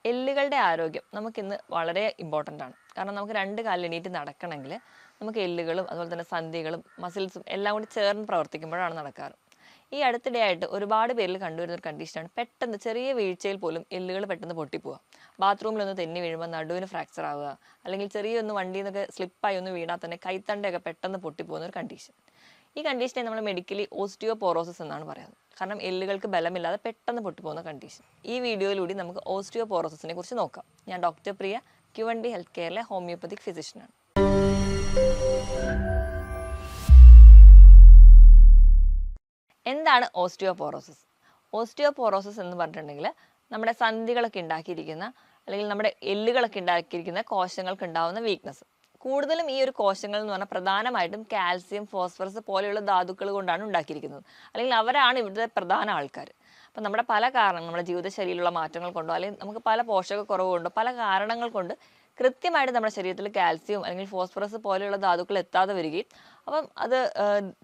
എല്ലുകളുടെ ആരോഗ്യം നമുക്കിന്ന് വളരെ ഇമ്പോർട്ടൻ്റ് ആണ്. കാരണം നമുക്ക് രണ്ട് കാലിൽ എണീറ്റ് നടക്കണമെങ്കിൽ നമുക്ക് എല്ലുകളും അതുപോലെ തന്നെ സന്ധികളും മസിൽസും എല്ലാം കൂടി ചേർന്ന് പ്രവർത്തിക്കുമ്പോഴാണ് നടക്കാറ്. ഈ അടുത്തിടെയായിട്ട് ഒരുപാട് പേരിൽ കണ്ടുവരുന്ന ഒരു കണ്ടീഷനാണ് പെട്ടെന്ന് ചെറിയ വീഴ്ചയിൽ പോലും എല്ലുകൾ പെട്ടെന്ന് പൊട്ടിപ്പോവുക. ബാത്റൂമിലൊന്ന് തെന്നി വീഴുമ്പോൾ നടുവിന് ഫ്രാക്ചർ ആവുക, അല്ലെങ്കിൽ ചെറിയൊന്ന് വണ്ടിയിൽ നിന്നൊക്കെ സ്ലിപ്പായി ഒന്ന് വീണാൽ തന്നെ കൈത്തണ്ടയൊക്കെ പെട്ടെന്ന് പൊട്ടിപ്പോകുന്ന ഒരു കണ്ടീഷൻ. ഈ കണ്ടീഷനെ നമ്മൾ മെഡിക്കലി ഓസ്റ്റിയോപോറോസിസ് എന്നാണ് പറയുന്നത്. കാരണം എല്ലുകൾക്ക് ബലമില്ലാതെ പെട്ടെന്ന് പൊട്ടിപ്പോകുന്ന കണ്ടീഷൻ. ഈ വീഡിയോയിലൂടെ നമുക്ക് ഓസ്റ്റിയോപോറോസിസിനെ കുറിച്ച് നോക്കാം. ഞാൻ ഡോക്ടർ പ്രിയ, Q&D ഹെൽത്ത് കെയറിലെ ഹോമിയോപ്പതിക് ഫിസിഷ്യനാണ്. എന്താണ് ഓസ്റ്റിയോപോറോസിസ്? ഓസ്റ്റിയോപോറോസിസ് എന്ന് പറഞ്ഞിട്ടുണ്ടെങ്കിൽ നമ്മുടെ സന്ധികളൊക്കെ ഉണ്ടാക്കിയിരിക്കുന്ന അല്ലെങ്കിൽ നമ്മുടെ എല്ലുകളൊക്കെ ഉണ്ടാക്കിയിരിക്കുന്ന കോശങ്ങൾക്ക് ഉണ്ടാവുന്ന വീക്ക്നസ്. കൂടുതലും ഈ ഒരു കോശങ്ങൾ എന്ന് പറഞ്ഞാൽ പ്രധാനമായിട്ടും കാൽസ്യം, ഫോസ്ഫറസ് പോലെയുള്ള ധാതുക്കൾ കൊണ്ടാണ് ഉണ്ടാക്കിയിരിക്കുന്നത്. അല്ലെങ്കിൽ അവരാണ് ഇവിടുത്തെ പ്രധാന ആൾക്കാർ. അപ്പം നമ്മുടെ പല കാരണങ്ങൾ, നമ്മുടെ ജീവിതശൈലിയിലുള്ള മാറ്റങ്ങൾ കൊണ്ടോ അല്ലെങ്കിൽ നമുക്ക് പല പോഷകക്കുറവ് കൊണ്ടോ പല കാരണങ്ങൾ കൊണ്ട് കൃത്യമായിട്ട് നമ്മുടെ ശരീരത്തിൽ കാൽസ്യം അല്ലെങ്കിൽ ഫോസ്ഫറസ് പോലെയുള്ള ധാതുക്കൾ എത്താതെ വരികയും അപ്പം അത്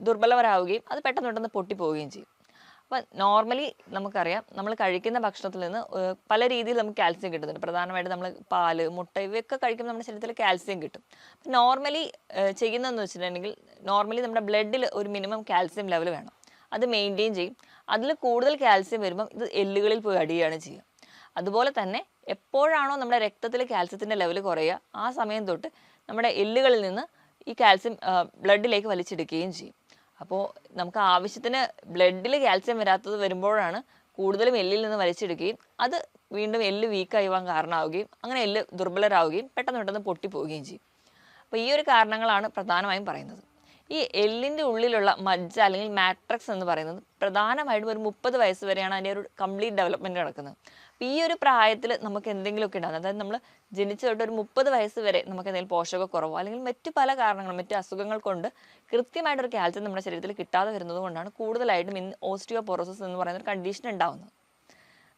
ദുർബലവരാവുകയും അത് പെട്ടെന്ന് പൊട്ടിപ്പോവുകയും ചെയ്യും. അപ്പം നോർമലി നമുക്കറിയാം, നമ്മൾ കഴിക്കുന്ന ഭക്ഷണത്തിൽ നിന്ന് പല രീതിയിൽ നമുക്ക് കാൽസ്യം കിട്ടുന്നുണ്ട്. പ്രധാനമായിട്ട് നമ്മൾ പാല്, മുട്ട ഇവയൊക്കെ കഴിക്കുമ്പോൾ നമ്മുടെ ശരീരത്തിൽ കാൽസ്യം കിട്ടും. അപ്പം നോർമലി ചെയ്യുന്നതെന്ന് വെച്ചിട്ടുണ്ടെങ്കിൽ നോർമലി നമ്മുടെ ബ്ലഡിൽ ഒരു മിനിമം കാൽസ്യം ലെവൽ വേണം. അത് മെയിൻറ്റെയിൻ ചെയ്യും. അതിൽ കൂടുതൽ കാൽസ്യം വരുമ്പം ഇത് എല്ലുകളിൽ പോയി അടിയുകയാണ് ചെയ്യുക. അതുപോലെ തന്നെ എപ്പോഴാണോ നമ്മുടെ രക്തത്തിൽ കാൽസ്യത്തിൻ്റെ ലെവൽ കുറയുക, ആ സമയം തൊട്ട് നമ്മുടെ എല്ലുകളിൽ നിന്ന് ഈ കാൽസ്യം ബ്ലഡിലേക്ക് വലിച്ചെടുക്കുകയും ചെയ്യും. അപ്പോൾ നമുക്ക് ആവശ്യത്തിന് ബ്ലഡിൽ കാൽസ്യം വരാത്തത് വരുമ്പോഴാണ് കൂടുതലും എല്ലിൽ നിന്ന് വലിച്ചെടുക്കുകയും അത് വീണ്ടും എല്ല് വീക്കായി പോകാൻ കാരണമാവുകയും അങ്ങനെ എല്ല് ദുർബലരാവുകയും പെട്ടെന്ന് പൊട്ടിപ്പോവുകയും ചെയ്യും. അപ്പോൾ ഈ ഒരു കാരണങ്ങളാണ് പ്രധാനമായും പറയുന്നത്. ഈ എല്ലിൻ്റെ ഉള്ളിലുള്ള മജ്ജ അല്ലെങ്കിൽ മാട്രിക്സ് എന്ന് പറയുന്നത് പ്രധാനമായിട്ടും ഒരു 30 വയസ്സ് വരെയാണ് അതിൻ്റെ ഒരു കംപ്ലീറ്റ് ഡെവലപ്മെൻറ്റ് നടക്കുന്നത്. അപ്പോൾ ഈ ഒരു പ്രായത്തിൽ നമുക്ക് എന്തെങ്കിലുമൊക്കെ ഉണ്ടാകുന്നത്, അതായത് നമ്മൾ ജനിച്ചു തൊട്ട് ഒരു 30 വയസ്സ് വരെ നമുക്ക് എന്തെങ്കിലും പോഷകക്കുറവോ അല്ലെങ്കിൽ മറ്റു പല കാരണങ്ങളും മറ്റു അസുഖങ്ങൾ കൊണ്ട് കൃത്യമായിട്ടൊരു കാൽസ്യം നമ്മുടെ ശരീരത്തിൽ കിട്ടാതെ വരുന്നത് കൊണ്ടാണ് കൂടുതലായിട്ടും ഇന്ന് ഓസ്റ്റിയോപോറോസിസ് എന്ന് പറയുന്ന ഒരു കണ്ടീഷൻ ഉണ്ടാകുന്നത്.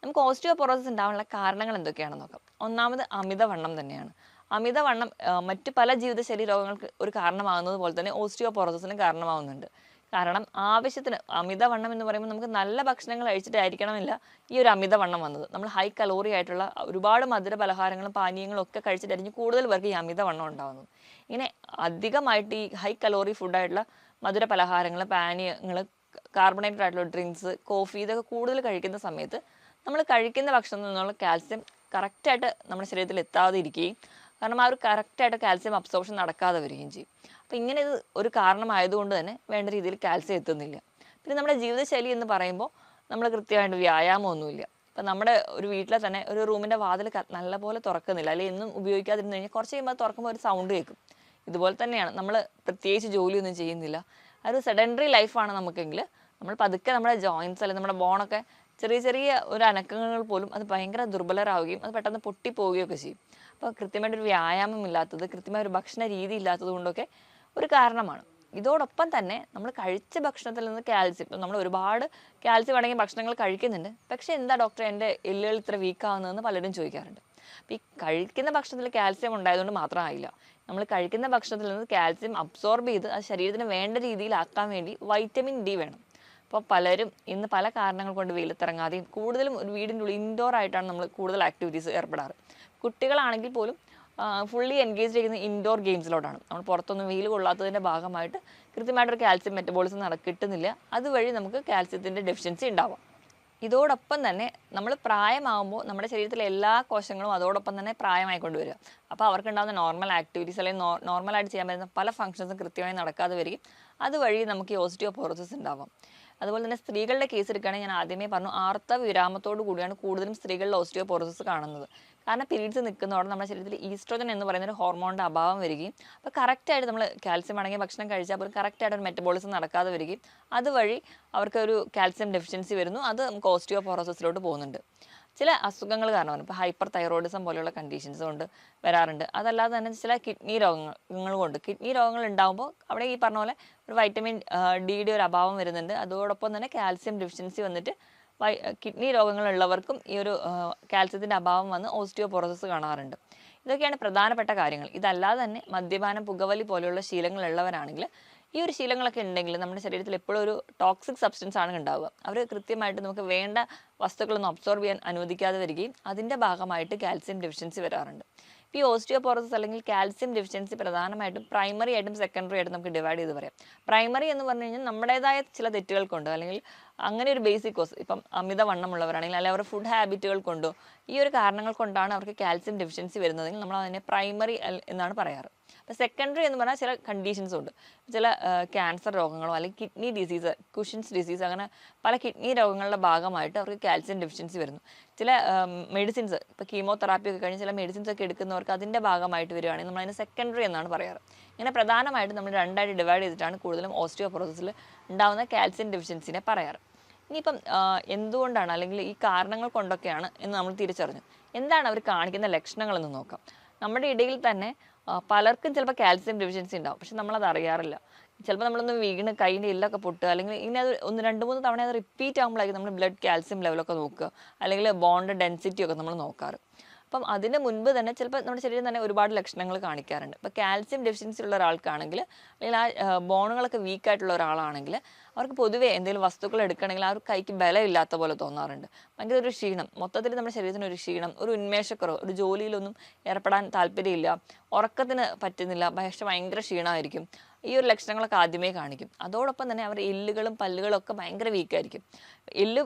നമുക്ക് ഓസ്റ്റിയോപോറോസിസ് ഉണ്ടാകാനുള്ള കാരണങ്ങൾ എന്തൊക്കെയാണെന്ന് നോക്കാം. ഒന്നാമത് അമിതവണ്ണം തന്നെയാണ്. അമിതവണ്ണം മറ്റു പല ജീവിതശൈലി രോഗങ്ങൾക്ക് ഒരു കാരണമാകുന്നത് പോലെ തന്നെ ഓസ്റ്റിയോപോറോസിസിന് കാരണമാകുന്നുണ്ട്. കാരണം ആവശ്യത്തിന് അമിതവണ്ണം എന്ന് പറയുമ്പോൾ നമുക്ക് നല്ല ഭക്ഷണങ്ങൾ കഴിച്ചിട്ടായിരിക്കണമില്ല ഈ ഒരു അമിതവണ്ണം വന്നത്. നമ്മൾ ഹൈ കലോറി ആയിട്ടുള്ള ഒരുപാട് മധുര പലഹാരങ്ങളും പാനീയങ്ങളും ഒക്കെ കഴിച്ചിട്ടായിരിക്കും കൂടുതൽ പേർക്ക് ഈ അമിതവണ്ണം ഉണ്ടാകുന്നത്. ഇങ്ങനെ അധികമായിട്ട് ഈ ഹൈ കലോറി ഫുഡായിട്ടുള്ള മധുര പലഹാരങ്ങൾ, പാനീയങ്ങൾ, കാർബണേറ്റഡ് ആയിട്ടുള്ള ഡ്രിങ്ക്സ്, കോഫി ഇതൊക്കെ കൂടുതൽ കഴിക്കുന്ന സമയത്ത് നമ്മൾ കഴിക്കുന്ന ഭക്ഷണത്തിൽ നിന്നുള്ള കാൽസ്യം കറക്റ്റായിട്ട് നമ്മുടെ ശരീരത്തിൽ എത്താതെ ഇരിക്കുകയും കാരണം ആ ഒരു കറക്റ്റായിട്ട് കാൽസ്യം അബ്സോർപ്ഷൻ നടക്കാതെ വരികയും ചെയ്യും. അപ്പോൾ ഇങ്ങനെ ഇത് ഒരു കാരണമായതുകൊണ്ട് തന്നെ വേണ്ട രീതിയിൽ കാൽസ്യം എത്തുന്നില്ല. പിന്നെ നമ്മുടെ ജീവിതശൈലി എന്ന് പറയുമ്പോൾ നമ്മൾ കൃത്യമായിട്ട് വ്യായാമമൊന്നുമില്ല. ഇപ്പം നമ്മുടെ ഒരു വീട്ടിലെ തന്നെ ഒരു റൂമിൻ്റെ വാതിൽ നല്ലപോലെ തുറക്കുന്നില്ല, അല്ലെങ്കിൽ എന്നും ഉപയോഗിക്കാതിരുന്ന് കഴിഞ്ഞാൽ കുറച്ച് കഴിയുമ്പോൾ തുറക്കുമ്പോൾ ഒരു സൗണ്ട് കേൾക്കും. ഇതുപോലെ തന്നെയാണ് നമ്മൾ പ്രത്യേകിച്ച് ജോലിയൊന്നും ചെയ്യുന്നില്ല, ആ ഒരു സെഡൻഡറി ലൈഫാണ് നമുക്കെങ്കിൽ നമ്മൾ പതുക്കെ നമ്മുടെ ജോയിൻറ്റ്സ് അല്ലെങ്കിൽ നമ്മുടെ ബോണൊക്കെ ചെറിയ ഒരു അനക്കങ്ങൾ പോലും അത് ഭയങ്കര ദുർബലരാവുകയും അത് പെട്ടെന്ന് പൊട്ടിപ്പോവുകയൊക്കെ ചെയ്യും. അപ്പോൾ കൃത്യമായിട്ടൊരു വ്യായാമം ഇല്ലാത്തത്, കൃത്യമായ ഒരു ഭക്ഷണ രീതി ഇല്ലാത്തത് കൊണ്ടൊക്കെ ഒരു കാരണമാണ്. ഇതോടൊപ്പം തന്നെ നമ്മൾ കഴിച്ച ഭക്ഷണത്തിൽ നിന്ന് കാൽസ്യം, ഇപ്പം നമ്മൾ ഒരുപാട് കാൽസ്യം അടങ്ങിയ ഭക്ഷണങ്ങൾ കഴിക്കുന്നുണ്ട്, പക്ഷേ എന്താ ഡോക്ടറെ എൻ്റെ എല്ലുകൾ ഇത്ര വീക്കാവുന്നതെന്ന് പലരും ചോദിക്കാറുണ്ട്. അപ്പോൾ ഈ കഴിക്കുന്ന ഭക്ഷണത്തിൽ കാൽസ്യം ഉണ്ടായതുകൊണ്ട് മാത്രമായില്ല, നമ്മൾ കഴിക്കുന്ന ഭക്ഷണത്തിൽ നിന്ന് കാൽസ്യം അബ്സോർബ് ചെയ്ത് അത് ശരീരത്തിന് വേണ്ട രീതിയിലാക്കാൻ വേണ്ടി വൈറ്റമിൻ ഡി വേണം. അപ്പോൾ പലരും ഇന്ന് പല കാരണങ്ങൾ കൊണ്ട് വെയിലത്തിറങ്ങാതെയും കൂടുതലും ഒരു വീടിൻ്റെ ഉള്ളിൽ ഇൻഡോർ ആയിട്ടാണ് നമ്മൾ കൂടുതൽ ആക്ടിവിറ്റീസ് ഏർപ്പെടാറ്. കുട്ടികളാണെങ്കിൽ പോലും ഫുള്ളി എൻഗേജ് ചെയ്യുന്ന ഇൻഡോർ ഗെയിംസിലോട്ടാണ്. നമ്മൾ പുറത്തൊന്നും വെയിൽ കൊള്ളാത്തതിൻ്റെ ഭാഗമായിട്ട് കൃത്യമായിട്ടൊരു കാൽസ്യം മെറ്റബോളിസം കിട്ടുന്നില്ല. അതുവഴി നമുക്ക് കാൽസ്യത്തിൻ്റെ ഡെഫിഷ്യൻസി ഉണ്ടാവാം. ഇതോടൊപ്പം തന്നെ നമ്മൾ പ്രായമാകുമ്പോൾ നമ്മുടെ ശരീരത്തിലെ എല്ലാ കോശങ്ങളും അതോടൊപ്പം തന്നെ പ്രായമായിക്കൊണ്ട് വരിക. അപ്പോൾ അവർക്കുണ്ടാകുന്ന നോർമൽ ആക്ടിവിറ്റീസ് അല്ലെങ്കിൽ നോർമലായിട്ട് ചെയ്യാൻ പറ്റുന്ന പല ഫംഗ്ഷൻസും കൃത്യമായി നടക്കാതെ വരികയും അതുവഴി നമുക്ക് ഈ ഓസ്റ്റിയോപോറോസിസ് ഉണ്ടാവാം. അതുപോലെ തന്നെ സ്ത്രീകളുടെ കേസ് എടുക്കുകയാണെങ്കിൽ ഞാൻ ആദ്യമേ പറഞ്ഞു, ആർത്തവ വിരാമത്തോടു കൂടിയാണ് കൂടുതലും സ്ത്രീകളിൽ ഓസ്റ്റിയോപോറോസിസ് കാണുന്നത്. കാരണം പീരീഡ്സ് നിൽക്കുന്നതോടെ നമ്മുടെ ശരീരത്തിൽ ഈസ്ട്രോജൻ എന്ന് പറയുന്ന ഒരു ഹോർമോണിൻ്റെ അഭാവം വരികയും അപ്പോൾ കറക്റ്റായിട്ട് നമ്മൾ കാൽസ്യം അടങ്ങിയ ഭക്ഷണം കഴിച്ചാൽ പോലും കറക്റ്റായിട്ട് ഒരു മെറ്റബോളിസം നടക്കാതെ വരികയും അതുവഴി അവർക്കൊരു കാൽസ്യം ഡെഫിഷ്യൻസി വരുന്നു. അത് നമുക്ക് ഓസ്റ്റിയോപോറോസിസിലോട്ട് പോകുന്നുണ്ട്. ചില അസുഖങ്ങൾ കാരണമാണ്, ഇപ്പോൾ ഹൈപ്പർ തൈറോയിഡിസം പോലെയുള്ള കണ്ടീഷൻസ് കൊണ്ട് വരാറുണ്ട്. അതല്ലാതെ തന്നെ ചില കിഡ്നി രോഗങ്ങൾ കൊണ്ട് കിഡ്നി രോഗങ്ങൾ ഉണ്ടാകുമ്പോൾ അവിടെ ഈ പറഞ്ഞ പോലെ ഒരു വൈറ്റമിൻ ഡിയുടെ ഒരു അഭാവം വരുന്നുണ്ട്. അതോടൊപ്പം തന്നെ കാൽസ്യം ഡെഫിഷ്യൻസി വന്നിട്ട് കിഡ്നി രോഗങ്ങളുള്ളവർക്കും ഈ ഒരു കാൽസ്യത്തിൻ്റെ അഭാവം വന്ന് ഓസ്റ്റിയോപോറോസിസ് കാണാറുണ്ട്. ഇതൊക്കെയാണ് പ്രധാനപ്പെട്ട കാര്യങ്ങൾ. ഇതല്ലാതെ തന്നെ മദ്യപാനം, പുകവലി പോലെയുള്ള ശീലങ്ങളുള്ളവരാണെങ്കിൽ ഈ ഒരു ശീലങ്ങളൊക്കെ ഉണ്ടെങ്കിൽ നമ്മുടെ ശരീരത്തിൽ എപ്പോഴും ഒരു ടോക്സിക് സബ്സ്റ്റൻസ് ആണ് ഉണ്ടാവുക. അവർ കൃത്യമായിട്ട് നമുക്ക് വേണ്ട വസ്തുക്കളൊന്നും അബ്സോർബ് ചെയ്യാൻ അനുവദിക്കാതെ വരികയും അതിൻ്റെ ഭാഗമായിട്ട് കാൽസ്യം ഡെഫിഷ്യൻസി വരാറുണ്ട്. ഇപ്പോൾ ഈ ഓസ്റ്റിയോപോറോസിസ് അല്ലെങ്കിൽ കാൽസ്യം ഡെഫിഷ്യൻസി പ്രധാനമായിട്ടും പ്രൈമറി ആയിട്ടും സെക്കൻഡറി ആയിട്ടും നമുക്ക് ഡിവൈഡ് ചെയ്ത് പറയാം. പ്രൈമറി എന്ന് പറഞ്ഞു കഴിഞ്ഞാൽ നമ്മുടേതായ ചില തെറ്റുകൾ കൊണ്ട് അല്ലെങ്കിൽ അങ്ങനെ ഒരു ബേസിക് കോസ്, ഇപ്പം അമിതവണ്ണമുള്ളവരാണെങ്കിൽ അല്ലെങ്കിൽ അവരുടെ ഫുഡ് ഹാബിറ്റുകൾ കൊണ്ടോ ഈ ഒരു കാരണങ്ങൾ കൊണ്ടാണ് അവർക്ക് കാൽസ്യം ഡെഫിഷ്യൻസി വരുന്നതെങ്കിൽ നമ്മൾ അതിനെ പ്രൈമറി എന്നാണ് പറയാറ്. അപ്പോൾ സെക്കൻഡറി എന്ന് പറഞ്ഞാൽ ചില കണ്ടീഷൻസും ഉണ്ട്. ചില ക്യാൻസർ രോഗങ്ങളോ അല്ലെങ്കിൽ കിഡ്നി ഡിസീസ്, കുഷൻസ് ഡിസീസ്, അങ്ങനെ പല കിഡ്നി രോഗങ്ങളുടെ ഭാഗമായിട്ട് അവർക്ക് കാൽസ്യം ഡെഫിഷ്യൻസി വരുന്നു. ചില മെഡിസിൻസ്, ഇപ്പോൾ കീമോതെറാപ്പി ഒക്കെ കഴിഞ്ഞ് ചില മെഡിസിൻസ് ഒക്കെ എടുക്കുന്നവർക്ക് അതിൻ്റെ ഭാഗമായിട്ട് വരികയാണെങ്കിൽ നമ്മൾ അതിനെ സെക്കൻഡറി എന്നാണ് പറയാറ്. ഇങ്ങനെ പ്രധാനമായിട്ടും നമ്മൾ രണ്ടായിട്ട് ഡിവൈഡ് ചെയ്തിട്ടാണ് കൂടുതലും ഓസ്റ്റിയോപോറോസിസിൽ ഉണ്ടാകുന്ന കാൽസ്യം ഡെഫിഷ്യൻസിനെ പറയാറ്. ഇനിയിപ്പം എന്തുകൊണ്ടാണ് അല്ലെങ്കിൽ ഈ കാരണങ്ങൾ കൊണ്ടൊക്കെയാണ് എന്ന് നമ്മൾ തിരിച്ചറിഞ്ഞു. എന്താണ് അവർ കാണിക്കുന്ന ലക്ഷണങ്ങളെന്ന് നോക്കാം. നമ്മുടെ ഇടയിൽ തന്നെ പലർക്കും ചിലപ്പോൾ കാൽസ്യം ഡെഫിഷ്യൻസി ഉണ്ടാവും, പക്ഷെ നമ്മളത് അറിയാറില്ല. ചിലപ്പോൾ നമ്മളൊന്ന് വീണ് കൈയിൻ്റെ എല്ലൊക്കെ പൊട്ടുക, അല്ലെങ്കിൽ ഇനി അത് 1-2-3 തവണ അത് റിപ്പീറ്റ് ആകുമ്പോഴായിരിക്കും നമ്മൾ ബ്ലഡ് കാൽസ്യം ലെവലൊക്കെ നോക്കുക, അല്ലെങ്കിൽ ബോണ്ട് ഡെൻസിറ്റി ഒക്കെ നമ്മൾ നോക്കാറ്. അപ്പം അതിന് മുൻപ് തന്നെ ചിലപ്പോൾ നമ്മുടെ ശരീരം തന്നെ ഒരുപാട് ലക്ഷണങ്ങൾ കാണിക്കാറുണ്ട്. ഇപ്പോൾ കാൽസ്യം ഡെഫിഷ്യൻസി ഉള്ള ഒരാൾക്കാണെങ്കിൽ അല്ലെങ്കിൽ ആ ബോണുകളൊക്കെ വീക്കായിട്ടുള്ള ഒരാളാണെങ്കിൽ അവർക്ക് പൊതുവേ എന്തെങ്കിലും വസ്തുക്കൾ എടുക്കണമെങ്കിൽ ആ ഒരു കൈക്ക് ബലമില്ലാത്ത പോലെ തോന്നാറുണ്ട്. ഭയങ്കര ഒരു ക്ഷീണം, മൊത്തത്തിൽ നമ്മുടെ ശരീരത്തിന് ഒരു ക്ഷീണം, ഒരു ഉന്മേഷക്കുറവ്, ഒരു ജോലിയിലൊന്നും ഏർപ്പെടാൻ താല്പര്യമില്ല, ഉറക്കത്തിന് പറ്റുന്നില്ല, പക്ഷേ ഭയങ്കര ക്ഷീണമായിരിക്കും. ഈ ഒരു ലക്ഷണങ്ങളൊക്കെ ആദ്യമേ കാണിക്കും. അതോടൊപ്പം തന്നെ അവരുടെ എല്ലുകളും പല്ലുകളും ഒക്കെ ഭയങ്കര വീക്കായിരിക്കും. എല്ല്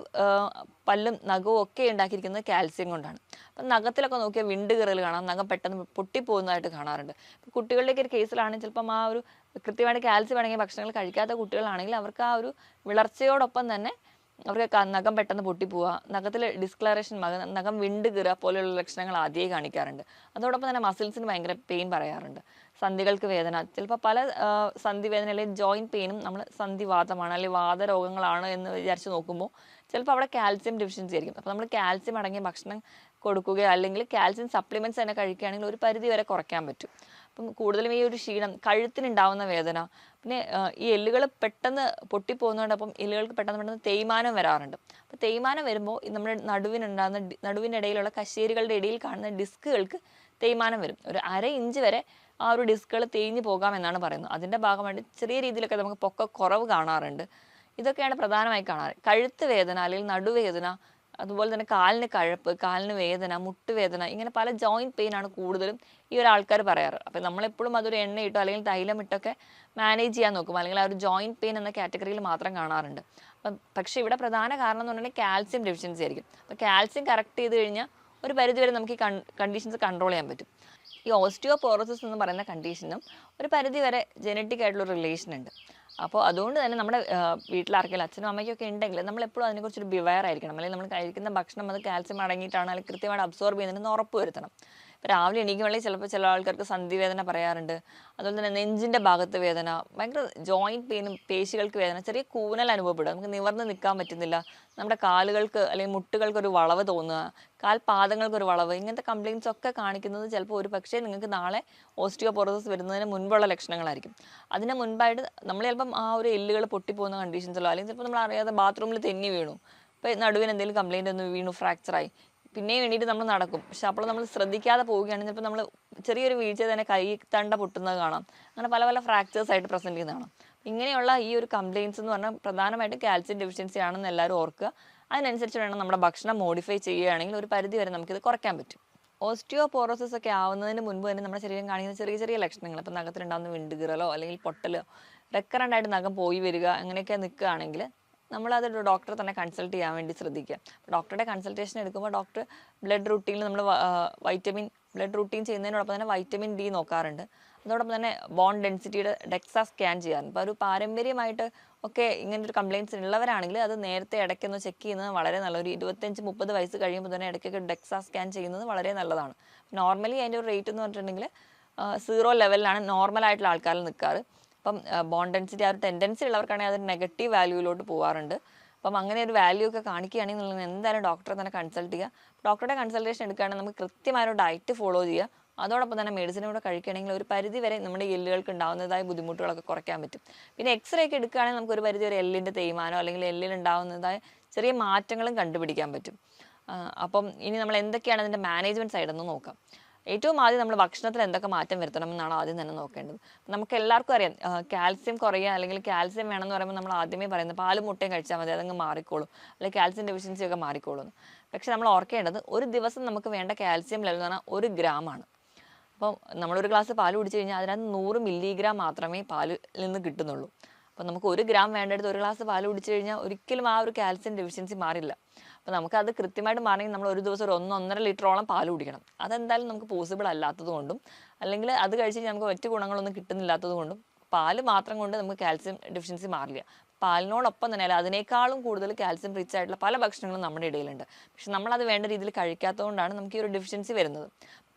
പല്ലും നഖവും ഒക്കെ ഉണ്ടാക്കിയിരിക്കുന്നത് കാൽസ്യം കൊണ്ടാണ്. അപ്പം നഖത്തിലൊക്കെ നോക്കിയാൽ വിണ്ട് കീറൽ കാണാം, നഖം പെട്ടെന്ന് പൊട്ടിപ്പോകുന്നതായിട്ട് കാണാറുണ്ട്. കുട്ടികളുടെയൊക്കെ ഒരു കേസിലാണെങ്കിൽ ചിലപ്പം ആ ഒരു കൃത്യമായിട്ട് കാൽസ്യം അടങ്ങിയ ഭക്ഷണങ്ങൾ കഴിക്കാത്ത കുട്ടികളാണെങ്കിൽ അവർക്ക് ആ ഒരു വിളർച്ചയോടൊപ്പം തന്നെ അവർക്ക് നഖം പെട്ടെന്ന് പൊട്ടിപ്പോവുക, നഖത്തിൽ ഡിസ്കളറേഷൻ, നഖം വിണ്ട് കീറുക പോലെയുള്ള ലക്ഷണങ്ങൾ ആദ്യമേ കാണിക്കാറുണ്ട്. അതോടൊപ്പം തന്നെ മസിൽസിന് ഭയങ്കര പെയിൻ പറയാറുണ്ട്, സന്ധികൾക്ക് വേദന, ചിലപ്പോൾ പല സന്ധി വേദന അല്ലെങ്കിൽ ജോയിൻറ്റ് പെയിനും നമ്മൾ സന്ധിവാതമാണ് അല്ലെങ്കിൽ വാതരോഗങ്ങളാണ് എന്ന് വിചാരിച്ച് നോക്കുമ്പോൾ ചിലപ്പോൾ അവിടെ കാൽസ്യം ഡെഫിഷ്യൻസി ആയിരിക്കും. അപ്പോൾ നമ്മൾ കാൽസ്യം അടങ്ങിയ ഭക്ഷണം കൊടുക്കുകയോ അല്ലെങ്കിൽ കാൽസ്യം സപ്ലിമെൻറ്റ്സ് തന്നെ കഴിക്കുകയാണെങ്കിൽ ഒരു പരിധി വരെ കുറയ്ക്കാൻ പറ്റും. അപ്പം കൂടുതലും ഈ ഒരു ക്ഷീണം, കഴുത്തിനുണ്ടാവുന്ന വേദന, പിന്നെ ഈ എല്ലുകൾ പെട്ടെന്ന് പൊട്ടിപ്പോകുന്നതോടൊപ്പം എല്ലുകൾക്ക് പെട്ടെന്ന് തേയ്മാനം വരാറുണ്ട്. അപ്പോൾ തേയ്മാനം വരുമ്പോൾ നമ്മുടെ നടുവിൻ്റെ ഇടയിലുള്ള കശേരുകളുടെ ഇടയിൽ കാണുന്ന ഡിസ്കുകൾക്ക് തേയ്മാനം വരും. ഒരു 1/2 ഇഞ്ച് വരെ ആ ഒരു ഡിസ്കുകൾ തേഞ്ഞു പോകാമെന്നാണ് പറയുന്നത്. അതിൻ്റെ ഭാഗമായിട്ട് ചെറിയ രീതിയിലൊക്കെ നമുക്ക് പൊക്കക്കുറവ് കാണാറുണ്ട്. ഇതൊക്കെയാണ് പ്രധാനമായി കാണാറ്. കഴുത്ത് വേദന അല്ലെങ്കിൽ നടുവേദന, അതുപോലെ തന്നെ കാലിന് കഴപ്പ്, കാലിന് വേദന, മുട്ടുവേദന, ഇങ്ങനെ പല ജോയിൻറ്റ് പെയിൻ ആണ് കൂടുതലും ഈ ഒരു ആൾക്കാർ പറയാറ്. അപ്പം നമ്മളെപ്പോഴും അതൊരു എണ്ണയിട്ടോ അല്ലെങ്കിൽ തൈലം ഇട്ടൊക്കെ മാനേജ് ചെയ്യാൻ നോക്കും, അല്ലെങ്കിൽ ആ ഒരു ജോയിൻറ്റ് പെയിൻ എന്ന കാറ്റഗറിയിൽ മാത്രം കാണാറുണ്ട്. പക്ഷേ ഇവിടെ പ്രധാന കാരണം എന്ന് പറഞ്ഞാൽ കാൽസ്യം ഡെഫിഷ്യൻസി ആയിരിക്കും. അപ്പോൾ കാൽസ്യം കറക്റ്റ് ചെയ്ത് കഴിഞ്ഞാൽ ഒരു പരിധിവരെ നമുക്ക് ഈ കണ്ടീഷൻസ് കൺട്രോൾ ചെയ്യാൻ പറ്റും. ഈ ഓസ്റ്റിയോപോറോസിസ് എന്ന് പറയുന്ന കണ്ടീഷനും ഒരു പരിധിവരെ ജനറ്റിക് ആയിട്ടുള്ള റിലേഷൻ ഉണ്ട്. അപ്പോൾ അതുകൊണ്ട് തന്നെ നമ്മുടെ വീട്ടിലാർക്കെങ്കിലും അച്ഛനും അമ്മയ്ക്കൊക്കെ ഉണ്ടെങ്കിൽ നമ്മളെപ്പോഴും അതിനെക്കുറിച്ചൊരു ബിവെയർ ആയിരിക്കണം. അല്ലെങ്കിൽ നമ്മൾ കഴിക്കുന്ന ഭക്ഷണം അത് കാൽസ്യം അടങ്ങിയിട്ടാണ് അല്ലെങ്കിൽ കൃത്യമായിട്ട് അബ്സോർബ് ചെയ്യുന്നതെന്ന് ഉറപ്പ് വരുത്തണം. ഇപ്പോൾ രാവിലെ എണീക്കുമ്പോഴേ ചിലപ്പോൾ ചില ആൾക്കാർക്ക് സന്ധി വേദന പറയാറുണ്ട്, അതുപോലെ തന്നെ നെഞ്ചിൻ്റെ ഭാഗത്ത് വേദന, ഭയങ്കര ജോയിൻറ്റ് പെയിനും, പേശികൾക്ക് വേദന, ചെറിയ കൂനൽ അനുഭവപ്പെടുക, നമുക്ക് നിവർന്ന് നിൽക്കാൻ പറ്റുന്നില്ല, നമ്മുടെ കാലുകൾക്ക് അല്ലെങ്കിൽ മുട്ടുകൾക്കൊരു വളവ് തോന്നുക, കാൽപാദങ്ങൾക്കൊരു വളവ്, ഇങ്ങനത്തെ കംപ്ലയിൻസ് ഒക്കെ കാണിക്കുന്നത് ചിലപ്പോൾ ഒരു പക്ഷേ നിങ്ങൾക്ക് നാളെ ഓസ്റ്റിയോപോറോസിസ് വരുന്നതിന് മുൻപുള്ള ലക്ഷണങ്ങളായിരിക്കും. അതിന് മുൻപായിട്ട് നമ്മൾ ചിലപ്പം ആ ഒരു എല്ലുകൾ പൊട്ടിപ്പോകുന്ന കണ്ടീഷൻസല്ലോ, അല്ലെങ്കിൽ ചിലപ്പോൾ നമ്മൾ അറിയാതെ ബാത്റൂമിൽ തെന്നി വീണു, ഇപ്പോൾ നടുവിന് എന്തെങ്കിലും കംപ്ലയിൻ്റ് ഒന്ന് വീണു, ഫ്രാക്ചറായി, പിന്നെയും വേണ്ടിയിട്ട് നമ്മൾ നടക്കും. പക്ഷെ അപ്പോൾ നമ്മൾ ശ്രദ്ധിക്കാതെ പോവുകയാണെങ്കിൽ ചിലപ്പോൾ നമ്മൾ ചെറിയൊരു വീഴ്ച തന്നെ കൈ തണ്ട പൊട്ടുന്നത് കാണാം. അങ്ങനെ പല പല ഫ്രാക്ചേഴ്സ് ആയിട്ട് പ്രസൻറ്റ് ചെയ്യുന്നത് കാണാം. ഇങ്ങനെയുള്ള ഈ ഒരു കംപ്ലയിൻസ് എന്ന് പറഞ്ഞാൽ പ്രധാനമായിട്ടും കാൽസ്യം ഡെഫിഷ്യൻസി ആണെന്ന് എല്ലാവരും ഓർക്കുക. അതിനനുസരിച്ച് വേണം നമ്മുടെ ഭക്ഷണം മോഡിഫൈ ചെയ്യുകയാണെങ്കിൽ ഒരു പരിധി വരെ നമുക്കിത് കുറയ്ക്കാൻ പറ്റും. ഓസ്റ്റിയോപോറോസിസ് ഒക്കെ ആവുന്നതിന് മുൻപ് തന്നെ നമ്മുടെ ശരീരം കാണിക്കുന്ന ചെറിയ ചെറിയ ലക്ഷണങ്ങൾ, ഇപ്പോൾ നഖത്തിലുണ്ടാകുന്ന വിണ്ടുകീറലോ അല്ലെങ്കിൽ പൊട്ടലോ, റെക്കറൻ്റ് ആയിട്ട് നഖം പോയി വരിക, അങ്ങനെയൊക്കെ നിൽക്കുകയാണെങ്കിൽ നമ്മളത് ഡോക്ടറെ തന്നെ കൺസൾട്ട് ചെയ്യാൻ വേണ്ടി ശ്രദ്ധിക്കുക. ഡോക്ടറുടെ കൺസൾട്ടേഷൻ എടുക്കുമ്പോൾ ഡോക്ടർ ബ്ലഡ് റൂട്ടീനിൽ നമ്മൾ ബ്ലഡ് റൂട്ടീൻ ചെയ്യുന്നതിനോടൊപ്പം തന്നെ വൈറ്റമിൻ ഡി നോക്കാറുണ്ട്. അതോടൊപ്പം തന്നെ ബോൺ ഡെൻസിറ്റിയുടെ ഡെക്സാ സ്കാൻ ചെയ്യാറുണ്ട്. അപ്പോൾ ഒരു പാരമ്പര്യമായിട്ട് ഒക്കെ ഇങ്ങനൊരു കംപ്ലയിൻറ്റ്സ് ഉള്ളവരാണെങ്കിൽ അത് നേരത്തെ ഇടയ്ക്കൊന്ന് ചെക്ക് ചെയ്യുന്നത് വളരെ നല്ല, ഒരു 25-30 വയസ്സ് കഴിയുമ്പോൾ തന്നെ ഇടയ്ക്കൊക്കെ ഡെക്സാ സ്കാൻ ചെയ്യുന്നത് വളരെ നല്ലതാണ്. നോർമലി അതിൻ്റെ ഒരു റേറ്റ് എന്ന് പറഞ്ഞിട്ടുണ്ടെങ്കിൽ 0 ലെവലിലാണ് നോർമലായിട്ടുള്ള ആൾക്കാരിൽ നിൽക്കാറ്. അപ്പം ബോൺ ഡെൻസിറ്റി ആ ഒരു ടെൻഡൻസി ഉള്ളവർക്കാണെങ്കിൽ അത് നെഗറ്റീവ് വാല്യൂയിലോട്ട് പോകാറുണ്ട്. അപ്പം അങ്ങനെ ഒരു വാല്യൂ ഒക്കെ കാണിക്കുകയാണെങ്കിൽ എന്തായാലും ഡോക്ടറെ തന്നെ കൺസൾട്ട് ചെയ്യുക. ഡോക്ടറുടെ കൺസൾട്ടേഷൻ എടുക്കുകയാണെങ്കിൽ നമുക്ക് കൃത്യമായൊരു ഡയറ്റ് ഫോളോ ചെയ്യുക. അതോടൊപ്പം തന്നെ മെഡിസിനും കൂടെ കഴിക്കുകയാണെങ്കിൽ ഒരു പരിധി വരെ നമ്മുടെ എല്ലുകൾക്ക് ഉണ്ടാകുന്നതായ ബുദ്ധിമുട്ടുകളൊക്കെ കുറയ്ക്കാൻ പറ്റും. പിന്നെ എക്സ്റേ ഒക്കെ എടുക്കുകയാണെങ്കിൽ നമുക്ക് ഒരു പരിധി വരെ എല്ലിൻ്റെ തേയ്മാനോ അല്ലെങ്കിൽ എല്ലിലുണ്ടാകുന്നതായ ചെറിയ മാറ്റങ്ങളും കണ്ടുപിടിക്കാൻ പറ്റും. അപ്പം ഇനി നമ്മൾ എന്തൊക്കെയാണ് അതിൻ്റെ മാനേജ്മെൻറ്റ് സൈഡെന്ന് നോക്കാം. ഏറ്റവും ആദ്യം നമ്മൾ ഭക്ഷണത്തിൽ എന്തൊക്കെ മാറ്റം വരുത്തണം എന്നാണ് ആദ്യം തന്നെ നോക്കേണ്ടത്. നമുക്ക് എല്ലാവർക്കും അറിയാം കാൽസ്യം കുറയുക അല്ലെങ്കിൽ കാൽസ്യം വേണമെന്ന് പറയുമ്പോൾ നമ്മൾ ആദ്യമേ പറയുന്നത് പാലും മുട്ടയും കഴിച്ചാൽ മതി, അതങ്ങ് മാറിക്കോളും, അല്ലെങ്കിൽ കാൽസ്യം ഡെഫിഷ്യൻസി ഒക്കെ മാറിക്കോളും. പക്ഷെ നമ്മൾ ഓർക്കേണ്ടത് ഒരു ദിവസം നമുക്ക് വേണ്ട കാൽസ്യം ലെവൽ എന്ന് പറഞ്ഞാൽ 1 ഗ്രാമാണ്. അപ്പം നമ്മളൊരു ഗ്ലാസ് പാൽ കുടിച്ചു കഴിഞ്ഞാൽ അതിനകത്ത് 100 മില്ലിഗ്രാം മാത്രമേ പാലിൽ നിന്ന് കിട്ടുന്നുള്ളൂ. അപ്പം നമുക്ക് 1 ഗ്രാം വേണ്ടടുത്ത് 1 ഗ്ലാസ് പാൽ കുടിച്ചു കഴിഞ്ഞാൽ ഒരിക്കലും ആ ഒരു കാൽസ്യം ഡെഫിഷ്യൻസി മാറില്ല. അപ്പോൾ നമുക്കത് കൃത്യമായിട്ട് മാറണമെങ്കിൽ നമ്മൾ ഒരു ദിവസം ഒരു 1-1.5 ലിറ്ററോളം പാൽ കുടിക്കണം. അതെന്തായാലും നമുക്ക് പോസിബിൾ അല്ലാത്തത് കൊണ്ടും അല്ലെങ്കിൽ അത് കഴിച്ച് കഴിഞ്ഞാൽ നമുക്ക് മറ്റു ഗുണങ്ങളൊന്നും കിട്ടുന്നില്ലാത്തത് കൊണ്ടും പാല് മാത്രം കൊണ്ട് നമുക്ക് കാൽസ്യം ഡെഫിഷ്യൻസി മാറില്ല. പാലിനോടൊപ്പം തന്നെ അല്ല അതിനേക്കാളും കൂടുതൽ കാൽസ്യം റിച്ച് ആയിട്ടുള്ള പല ഭക്ഷണങ്ങളും നമ്മുടെ ഇടയിലുണ്ട്. പക്ഷെ നമ്മളത് വേണ്ട രീതിയിൽ കഴിക്കാത്തതുകൊണ്ടാണ് നമുക്ക് ഈ ഒരു ഡെഫിഷ്യൻസി വരുന്നത്.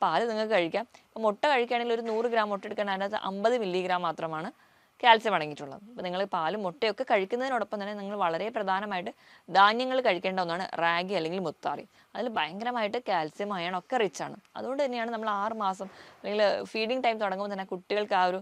പാല് നിങ്ങൾക്ക് കഴിക്കാം. ഇപ്പോൾ മുട്ട കഴിക്കുകയാണെങ്കിൽ ഒരു 100 ഗ്രാം മുട്ട എടുക്കുകയാണെങ്കിൽ അതിനകത്ത് 50 മില്ലിഗ്രാം മാത്രമാണ് കാൽസ്യം അടങ്ങിയിട്ടുള്ളത്. അപ്പോൾ നിങ്ങൾ പാലും മുട്ടയൊക്കെ കഴിക്കുന്നതിനോടൊപ്പം തന്നെ നിങ്ങൾ വളരെ പ്രധാനമായിട്ട് ധാന്യങ്ങൾ കഴിക്കേണ്ട ഒന്നാണ് റാഗി അല്ലെങ്കിൽ മുത്താറി. അതിൽ ഭയങ്കരമായിട്ട് കാൽസ്യം അയൺ ഒക്കെ റിച്ച് ആണ്. അതുകൊണ്ട് തന്നെയാണ് നമ്മൾ 6 മാസം അല്ലെങ്കിൽ ഫീഡിങ് ടൈം തുടങ്ങുമ്പോൾ തന്നെ കുട്ടികൾക്ക് ആ ഒരു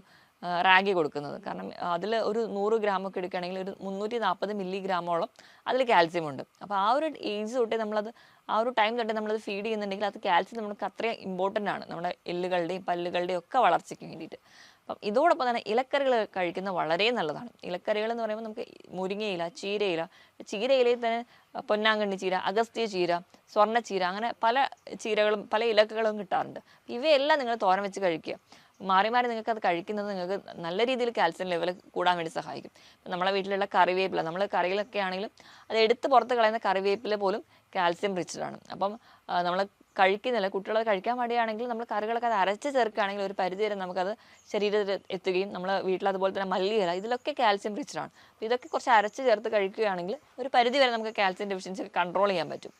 റാഗി കൊടുക്കുന്നത്. കാരണം അതിൽ ഒരു 100 ഗ്രാമൊക്കെ എടുക്കുകയാണെങ്കിൽ ഒരു 340 മില്ലിഗ്രാമോളം അതിൽ കാൽസ്യം ഉണ്ട്. അപ്പോൾ ആ ഒരു ഏജ് തൊട്ടേ നമ്മളത് ആ ഒരു ടൈം തൊട്ടേ നമ്മളത് ഫീഡ് ചെയ്യുന്നുണ്ടെങ്കിൽ അത് കാൽസ്യം നമുക്ക് അത്രയും ഇമ്പോർട്ടൻ്റ് ആണ് നമ്മുടെ എല്ലുകളുടെയും പല്ലുകളുടെയും ഒക്കെ വളർച്ചയ്ക്ക് വേണ്ടിയിട്ട്. അപ്പം ഇതോടൊപ്പം തന്നെ ഇലക്കറികൾ കഴിക്കുന്നത് വളരെ നല്ലതാണ്. ഇലക്കറികൾ എന്ന് പറയുമ്പോൾ നമുക്ക് മുരിങ്ങയില, ചീരയിലയിൽ തന്നെ പൊന്നാങ്കണ്ണി ചീര, അഗസ്ത്യ ചീര, സ്വർണ്ണച്ചീര, അങ്ങനെ പല ചീരകളും പല ഇലക്കകളും കിട്ടാറുണ്ട്. ഇവയെല്ലാം നിങ്ങൾ തോരൻ വെച്ച് കഴിക്കുക. മാറി മാറി നിങ്ങൾക്ക് അത് കഴിക്കുന്നത് നിങ്ങൾക്ക് നല്ല രീതിയിൽ കാൽസ്യം ലെവൽ കൂടാൻ വേണ്ടി സഹായിക്കും. ഇപ്പം നമ്മളെ വീട്ടിലുള്ള കറിവേപ്പില, നമ്മൾ കറികളൊക്കെ ആണെങ്കിലും അത് എടുത്ത് പുറത്ത് കളയുന്ന കറിവേപ്പില പോലും കാൽസ്യം റിച്ച്ഡ് ആണ്. അപ്പം നമ്മൾ കഴിക്കുന്നില്ല, കുട്ടികളത് കഴിക്കാൻ മടിയാണെങ്കിൽ നമ്മൾ കറികളൊക്കെ അത് അരച്ച് ചേർക്കുകയാണെങ്കിൽ ഒരു പരിധി വരെ നമുക്കത് ശരീരത്തിൽ എത്തുകയും നമ്മൾ വീട്ടിൽ അതുപോലെ തന്നെ മല്ലിയില ഇതിലൊക്കെ കാൽസ്യം റിച്ച്ഡ് ആണ്. അപ്പോൾ ഇതൊക്കെ കുറച്ച് അരച്ച് ചേർത്ത് കഴിക്കുകയാണെങ്കിൽ ഒരു പരിധി വരെ നമുക്ക് കാൽസ്യം ഡെഫിഷ്യൻസി കൺട്രോൾ ചെയ്യാൻ പറ്റും.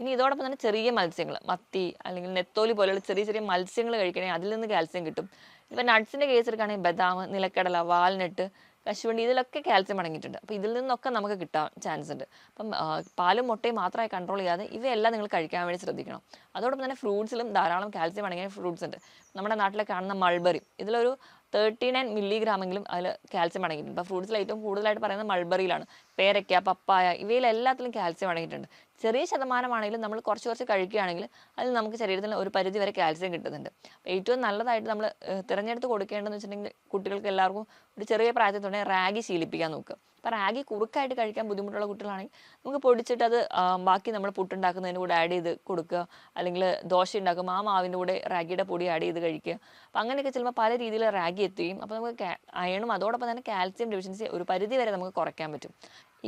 ഇനി ഇതോടൊപ്പം തന്നെ ചെറിയ മത്സ്യങ്ങൾ, മത്തി അല്ലെങ്കിൽ നെത്തോലി പോലെയുള്ള ചെറിയ ചെറിയ മത്സ്യങ്ങൾ കഴിക്കണമെങ്കിൽ അതിൽ നിന്ന് കാൽസ്യം കിട്ടും. ഇപ്പം നട്ട്സിൻ്റെ കേസ് എടുക്കുകയാണെങ്കിൽ ബദാം, നിലക്കടല, വാൽനട്ട്, കശുവണ്ടി ഇതിലൊക്കെ കാൽസ്യം അടങ്ങിയിട്ടുണ്ട്. അപ്പോൾ ഇതിൽ നിന്നൊക്കെ നമുക്ക് കിട്ടാൻ ചാൻസ് ഉണ്ട്. അപ്പം പാലും മുട്ടയും മാത്രമായി കൺട്രോൾ ചെയ്യാതെ ഇവയെല്ലാം നിങ്ങൾ കഴിക്കാൻ വേണ്ടി ശ്രദ്ധിക്കണം. അതോടൊപ്പം തന്നെ ഫ്രൂട്ട്സിലും ധാരാളം കാൽസ്യം അടങ്ങിയ ഫ്രൂട്ട്സ് ഉണ്ട്. നമ്മുടെ നാട്ടിലെ കാണുന്ന മൾബറി, ഇതിലൊരു 39 മില്ലിഗ്രാമെങ്കിലും അതിൽ കാൽസ്യം അടങ്ങിയിട്ടുണ്ട്. അപ്പോൾ ഫ്രൂട്ട്സിൽ ഏറ്റവും കൂടുതലായിട്ട് പറയുന്നത് മൾബറിയിലാണ്. പേരയ്ക്ക, പപ്പായ ഇവയിലെല്ലാത്തിലും കാൽസ്യം അടങ്ങിയിട്ടുണ്ട്. ചെറിയ ശതമാനമാണെങ്കിലും നമ്മൾ കുറച്ച് കുറച്ച് കഴിക്കുകയാണെങ്കിൽ അതിൽ നമുക്ക് ശരീരത്തിൽ ഒരു പരിധി വരെ കാൽസ്യം കിട്ടുന്നുണ്ട്. അപ്പോൾ ഏറ്റവും നല്ലതായിട്ട് നമ്മൾ തിരഞ്ഞെടുത്ത് കൊടുക്കേണ്ടതെന്ന് വെച്ചിട്ടുണ്ടെങ്കിൽ കുട്ടികൾക്ക് എല്ലാവർക്കും ഒരു ചെറിയ പ്രായത്തിൽ തന്നെ റാഗി ശീലിപ്പിക്കാൻ നോക്കുക. അപ്പോൾ റാഗി കുറുക്കായിട്ട് കഴിക്കാൻ ബുദ്ധിമുട്ടുള്ള കുട്ടികളാണെങ്കിൽ നമുക്ക് പൊടിച്ചിട്ട് അത് ബാക്കി നമ്മൾ പുട്ടുണ്ടാക്കുന്നതിന് കൂടെ ആഡ് ചെയ്ത് കൊടുക്കുക, അല്ലെങ്കിൽ ദോശ ഉണ്ടാക്കുമ്പോൾ ആ മാവിൻ്റെ കൂടെ റാഗിയുടെ പൊടി ആഡ് ചെയ്ത് കഴിക്കുക. അപ്പോൾ അങ്ങനെയൊക്കെ ചിലപ്പോൾ പല രീതിയിൽ റാഗി എത്തുകയും അപ്പോൾ നമുക്ക് അയണും അതോടൊപ്പം തന്നെ കാൽസ്യം ഡെഫിഷ്യൻസി ഒരു പരിധി വരെ നമുക്ക് കുറയ്ക്കാൻ പറ്റും.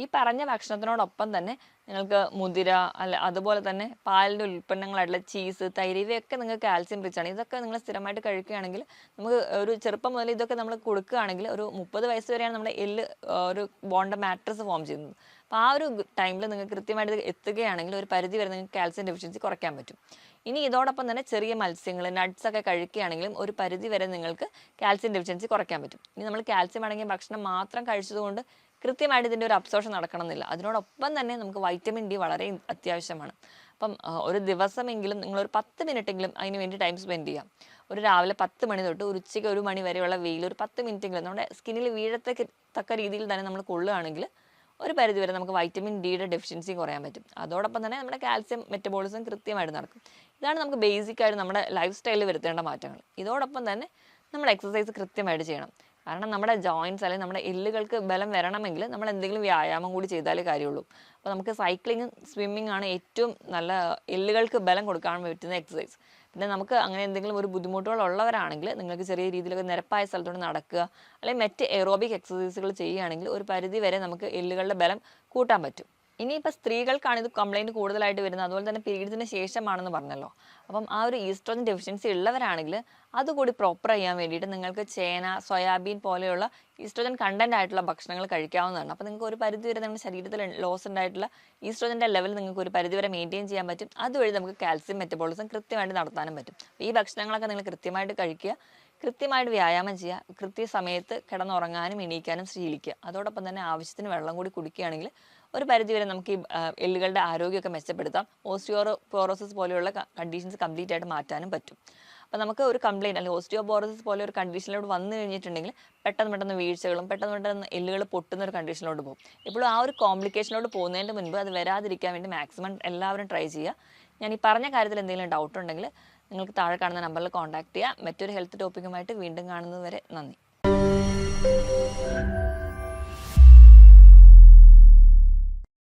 ഈ പറഞ്ഞ ഭക്ഷണത്തിനോടൊപ്പം തന്നെ നിങ്ങൾക്ക് മുതിര അതുപോലെ തന്നെ പാലിൻ്റെ ഉൽപ്പന്നങ്ങളായിട്ടുള്ള ചീസ്, തൈര് ഇവയൊക്കെ നിങ്ങൾക്ക് കാൽസ്യം റിച്ച് ആണ്. ഇതൊക്കെ നിങ്ങൾ സ്ഥിരമായിട്ട് കഴിക്കുകയാണെങ്കിൽ നമുക്ക് ഒരു ചെറുപ്പം മുതൽ ഇതൊക്കെ നമ്മൾ കൊടുക്കുകയാണെങ്കിൽ ഒരു 30 വയസ്സ് വരെയാണ് നമ്മുടെ എല്ല് ഒരു ബോണ്ട് മാട്രസ് ഫോം ചെയ്യുന്നത്. അപ്പോൾ ആ ഒരു ടൈമിൽ നിങ്ങൾക്ക് കൃത്യമായിട്ട് എത്തുകയാണെങ്കിൽ ഒരു പരിധി വരെ നിങ്ങൾക്ക് കാൽസ്യം ഡെഫിഷ്യൻസി കുറയ്ക്കാൻ പറ്റും. ഇനി ഇതോടൊപ്പം തന്നെ ചെറിയ മത്സ്യങ്ങൾ, നട്ട്സ് ഒക്കെ കഴിക്കുകയാണെങ്കിലും ഒരു പരിധി വരെ നിങ്ങൾക്ക് കാൽസ്യം ഡെഫിഷ്യൻസി കുറയ്ക്കാൻ പറ്റും. ഇനി നമ്മൾ കാൽസ്യം അടങ്ങിയ ഭക്ഷണം മാത്രം കഴിച്ചതുകൊണ്ട് കൃത്യമായിട്ട് ഇതിൻ്റെ ഒരു അബ്സോർഷൻ നടക്കണമെന്നില്ല. അതിനോടൊപ്പം തന്നെ നമുക്ക് വൈറ്റമിൻ ഡി വളരെ അത്യാവശ്യമാണ്. അപ്പം ഒരു ദിവസമെങ്കിലും നിങ്ങളൊരു 10 മിനിറ്റെങ്കിലും അതിന് വേണ്ടി ടൈം സ്പെൻഡ് ചെയ്യാം. ഒരു രാവിലെ 10 മണി തൊട്ട് ഒരു ഉച്ചയ്ക്ക് 1 മണി വരെയുള്ള വെയിൽ ഒരു 10 മിനിറ്റെങ്കിലും നമ്മുടെ സ്കിന്നിൽ വീഴത്തക്ക രീതിയിൽ തന്നെ നമ്മൾ കൊള്ളുകയാണെങ്കിൽ ഒരു പരിധി വരെ നമുക്ക് വൈറ്റമിൻ ഡിയുടെ ഡെഫിഷ്യൻസി കുറയാൻ പറ്റും. അതോടൊപ്പം തന്നെ നമ്മുടെ കാൽസ്യം മെറ്റബോളിസം കൃത്യമായിട്ട് നടക്കും. ഇതാണ് നമുക്ക് ബേസിക്കായിട്ട് നമ്മുടെ ലൈഫ് സ്റ്റൈലിൽ വരുത്തേണ്ട മാറ്റങ്ങൾ. ഇതോടൊപ്പം തന്നെ നമ്മൾ എക്സസൈസ് കൃത്യമായിട്ട് ചെയ്യണം. കാരണം നമ്മുടെ ജോയിൻറ്റ്സ് അല്ലെങ്കിൽ നമ്മുടെ എല്ലുകൾക്ക് ബലം വരണമെങ്കിൽ നമ്മൾ എന്തെങ്കിലും വ്യായാമം കൂടി ചെയ്താലേ കാര്യമുള്ളൂ. അപ്പോൾ നമുക്ക് സൈക്ലിങ്ങും സ്വിമ്മിങ് ആണ് ഏറ്റവും നല്ല എല്ലുകൾക്ക് ബലം കൊടുക്കാൻ പറ്റുന്ന എക്സസൈസ്. പിന്നെ നമുക്ക് അങ്ങനെ എന്തെങ്കിലും ഒരു ബുദ്ധിമുട്ടുകളുള്ളവരാണെങ്കിൽ നിങ്ങൾക്ക് ചെറിയ രീതിയിലൊക്കെ നിരപ്പായ സ്ഥലത്തോട് നടക്കുക അല്ലെങ്കിൽ മറ്റ് എറോബിക് എക്സസൈസുകൾ ചെയ്യുകയാണെങ്കിൽ ഒരു പരിധി വരെ നമുക്ക് എല്ലുകളുടെ ബലം കൂട്ടാൻ പറ്റും. ഇനിയിപ്പോൾ സ്ത്രീകൾക്കാണ് ഇത് കംപ്ലൈൻറ്റ് കൂടുതലായിട്ട് വരുന്നത്, അതുപോലെ തന്നെ പീരീഡ്സിന് ശേഷമാണെന്ന് പറഞ്ഞല്ലോ. അപ്പം ആ ഒരു ഈസ്ട്രോജൻ ഡെഫിഷ്യൻസി ഉള്ളവരാണെങ്കിൽ അതുകൂടി പ്രോപ്പർ ചെയ്യാൻ വേണ്ടിയിട്ട് നിങ്ങൾക്ക് ചേന, സോയാബീൻ പോലെയുള്ള ഈസ്ട്രോജൻ കണ്ടന്റ് ആയിട്ടുള്ള ഭക്ഷണങ്ങൾ കഴിക്കാവുന്നതാണ്. അപ്പോൾ നിങ്ങൾക്ക് ഒരു പരിധി വരെ നിങ്ങളുടെ ശരീരത്തിൽ ലോസ് ഉണ്ടായിട്ടുള്ള ഈസ്ട്രോജൻ്റെ ലെവൽ നിങ്ങൾക്ക് ഒരു പരിധി വരെ മെയിൻറ്റെയിൻ ചെയ്യാൻ പറ്റും. അതുവഴി നമുക്ക് കാൽസ്യം മെറ്റബോളിസം കൃത്യമായിട്ട് നടത്താനും പറ്റും. ഈ ഭക്ഷണങ്ങളൊക്കെ നിങ്ങൾ കൃത്യമായിട്ട് കഴിക്കുക, കൃത്യമായിട്ട് വ്യായാമം ചെയ്യുക, കൃത്യസമയത്ത് കിടന്നുറങ്ങാനും എണീക്കാനും ശീലിക്കുക. അതോടൊപ്പം തന്നെ ആവശ്യത്തിന് വെള്ളം കൂടി കുടിക്കുകയാണെങ്കിൽ ഒരു പരിധി വരെ നമുക്ക് ഈ എല്ലുകളുടെ ആരോഗ്യമൊക്കെ മെച്ചപ്പെടുത്താം. ഓസ്റ്റിയോപോറോസിസ് പോലെയുള്ള കണ്ടീഷൻസ് കംപ്ലീറ്റ് ആയിട്ട് മാറ്റാനും പറ്റും. അപ്പോൾ നമുക്ക് ഒരു കംപ്ലയിൻറ്റ് അല്ലെങ്കിൽ ഓസ്റ്റിയോപോറോസിസ് പോലെ ഒരു കണ്ടീഷനിലോട്ട് വന്നു കഴിഞ്ഞിട്ടുണ്ടെങ്കിൽ പെട്ടെന്ന് വീഴ്ചകളും പെട്ടെന്ന് എല്ലുകൾ പൊട്ടുന്ന ഒരു കണ്ടീഷനിലോട്ട് പോകും. ഇപ്പോഴും ആ ഒരു കോംപ്ലിക്കേഷനിലോട്ട് പോകുന്നതിന് മുൻപ് അത് വരാതിരിക്കാൻ വേണ്ടി മാക്സിമം എല്ലാവരും ട്രൈ ചെയ്യുക. ഞാൻ ഈ പറഞ്ഞ കാര്യത്തിൽ എന്തെങ്കിലും ഡൗട്ട് ഉണ്ടെങ്കിൽ നിങ്ങൾക്ക് താഴെ കാണുന്ന നമ്പറിൽ കോൺടാക്ട് ചെയ്യുക. മറ്റൊരു ഹെൽത്ത് ടോപ്പിക്കുമായിട്ട് വീണ്ടും കാണുന്നത് വരെ നന്ദി.